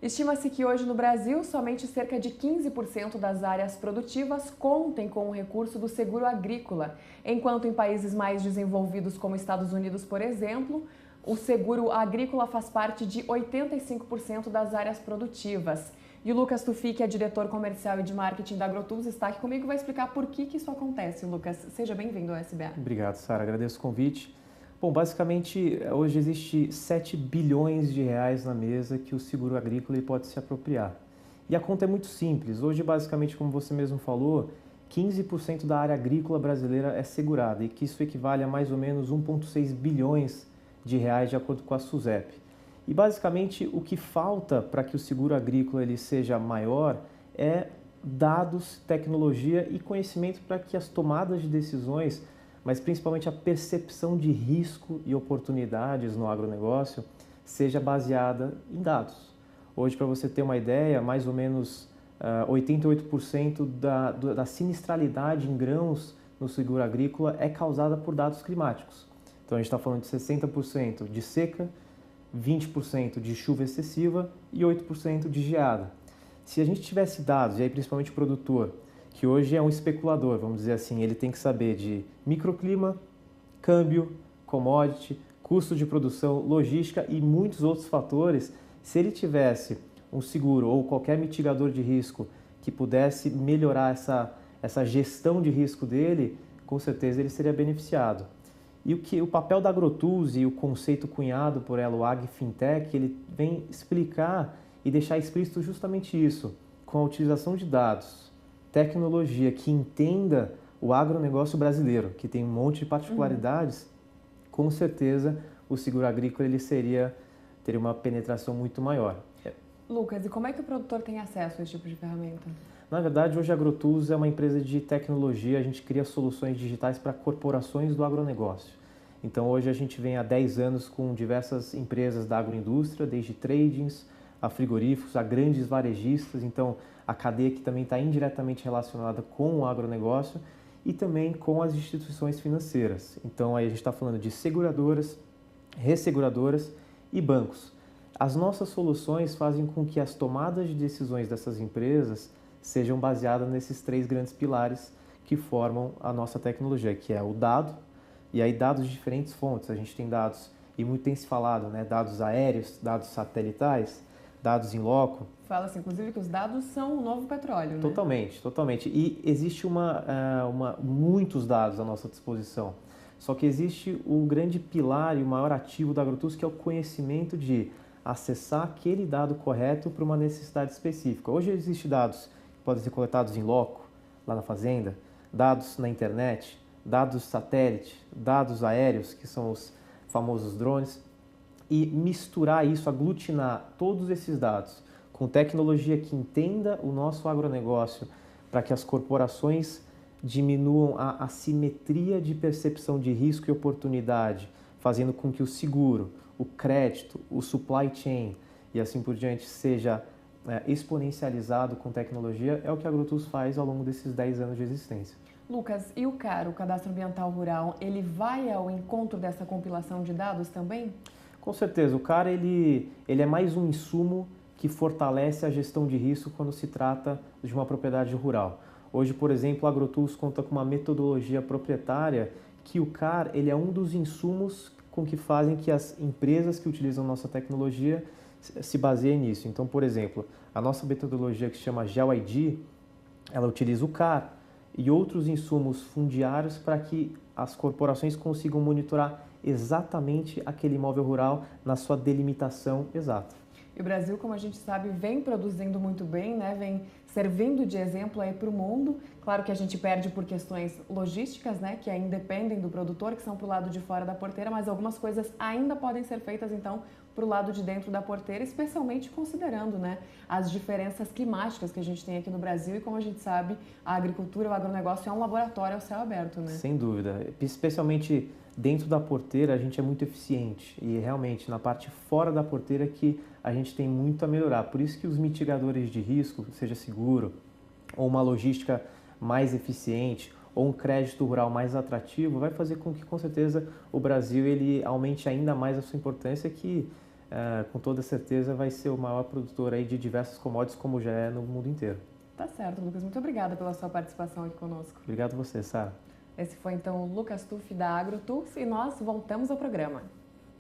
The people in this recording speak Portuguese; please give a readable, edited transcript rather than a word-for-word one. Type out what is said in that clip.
Estima-se que hoje no Brasil, somente cerca de 15% das áreas produtivas contem com o recurso do seguro agrícola, enquanto em países mais desenvolvidos como Estados Unidos, por exemplo, o seguro agrícola faz parte de 85% das áreas produtivas. E o Lucas Tufi, que é diretor comercial e de marketing da Agrotus, está aqui comigo e vai explicar por que isso acontece. Lucas, seja bem-vindo ao SBA. Obrigado, Sara. Agradeço o convite. Bom, basicamente, hoje existe 7 bilhões de reais na mesa que o seguro agrícola pode se apropriar. E a conta é muito simples. Hoje, basicamente, como você mesmo falou, 15% da área agrícola brasileira é segurada e que isso equivale a mais ou menos 1,6 bilhões de reais, de acordo com a SUSEP. E, basicamente, o que falta para que o seguro agrícola ele seja maior é dados, tecnologia e conhecimento para que as tomadas de decisões, mas principalmente a percepção de risco e oportunidades no agronegócio, seja baseada em dados. Hoje, para você ter uma ideia, mais ou menos 88% da sinistralidade em grãos no seguro agrícola é causada por dados climáticos. Então, a gente está falando de 60% de seca, 20% de chuva excessiva e 8% de geada. Se a gente tivesse dados, e aí principalmente o produtor, que hoje é um especulador, vamos dizer assim, ele tem que saber de microclima, câmbio, commodity, custo de produção, logística e muitos outros fatores. Se ele tivesse um seguro ou qualquer mitigador de risco que pudesse melhorar essa gestão de risco dele, com certeza ele seria beneficiado. E o papel da Agrotus e o conceito cunhado por ela, o AgFintech, ele vem explicar e deixar explícito justamente isso, com a utilização de dados, tecnologia que entenda o agronegócio brasileiro, que tem um monte de particularidades, com certeza o seguro agrícola ele teria uma penetração muito maior. Lucas, e como é que o produtor tem acesso a esse tipo de ferramenta? Na verdade, hoje a Agrotus é uma empresa de tecnologia, a gente cria soluções digitais para corporações do agronegócio. Então hoje a gente vem há 10 anos com diversas empresas da agroindústria, desde tradings, a frigoríficos, a grandes varejistas, então a cadeia que também está indiretamente relacionada com o agronegócio e também com as instituições financeiras. Então aí a gente está falando de seguradoras, resseguradoras e bancos. As nossas soluções fazem com que as tomadas de decisões dessas empresas sejam baseadas nesses 3 grandes pilares que formam a nossa tecnologia, que é o dado, e aí dados de diferentes fontes. A gente tem dados, e muito tem se falado, né, dados aéreos, dados satelitais, dados in loco. Fala-se, inclusive, que os dados são o novo petróleo, né? Totalmente, totalmente. E existe muitos dados à nossa disposição. Só que existe o grande pilar e o maior ativo da Agrotus, que é o conhecimento de acessar aquele dado correto para uma necessidade específica. Hoje existem dados que podem ser coletados em loco, lá na fazenda, dados na internet, dados satélite, dados aéreos, que são os famosos drones, e misturar isso, aglutinar todos esses dados com tecnologia que entenda o nosso agronegócio para que as corporações diminuam a assimetria de percepção de risco e oportunidade, fazendo com que o seguro, o crédito, o supply chain e assim por diante seja exponencializado com tecnologia, é o que a Agrotus faz ao longo desses 10 anos de existência. Lucas, e o CAR, o Cadastro Ambiental Rural, ele vai ao encontro dessa compilação de dados também? Com certeza, o CAR ele é mais um insumo que fortalece a gestão de risco quando se trata de uma propriedade rural. Hoje, por exemplo, a Agrotus conta com uma metodologia proprietária que o CAR ele é um dos insumos com que fazem que as empresas que utilizam nossa tecnologia se baseiem nisso. Então, por exemplo, a nossa metodologia que se chama GeoID, ela utiliza o CAR e outros insumos fundiários para que as corporações consigam monitorar exatamente aquele imóvel rural na sua delimitação exata. E o Brasil, como a gente sabe, vem produzindo muito bem, né? Vem servindo de exemplo aí para o mundo. Claro que a gente perde por questões logísticas, né? Que ainda dependem do produtor, que são para o lado de fora da porteira, mas algumas coisas ainda podem ser feitas, então, para o lado de dentro da porteira, especialmente considerando, né, as diferenças climáticas que a gente tem aqui no Brasil e, como a gente sabe, a agricultura, o agronegócio é um laboratório ao céu aberto, né? Sem dúvida. Especialmente dentro da porteira, a gente é muito eficiente e realmente na parte fora da porteira que a gente tem muito a melhorar. Por isso que os mitigadores de risco, seja seguro ou uma logística mais eficiente ou um crédito rural mais atrativo, vai fazer com que, com certeza, o Brasil ele aumente ainda mais a sua importância, que com toda certeza vai ser o maior produtor aí de diversas commodities, como já é no mundo inteiro. Tá certo, Lucas. Muito obrigada pela sua participação aqui conosco. Obrigado a você, Sara. Esse foi então o Lucas Tuffi da AgroTools e nós voltamos ao programa.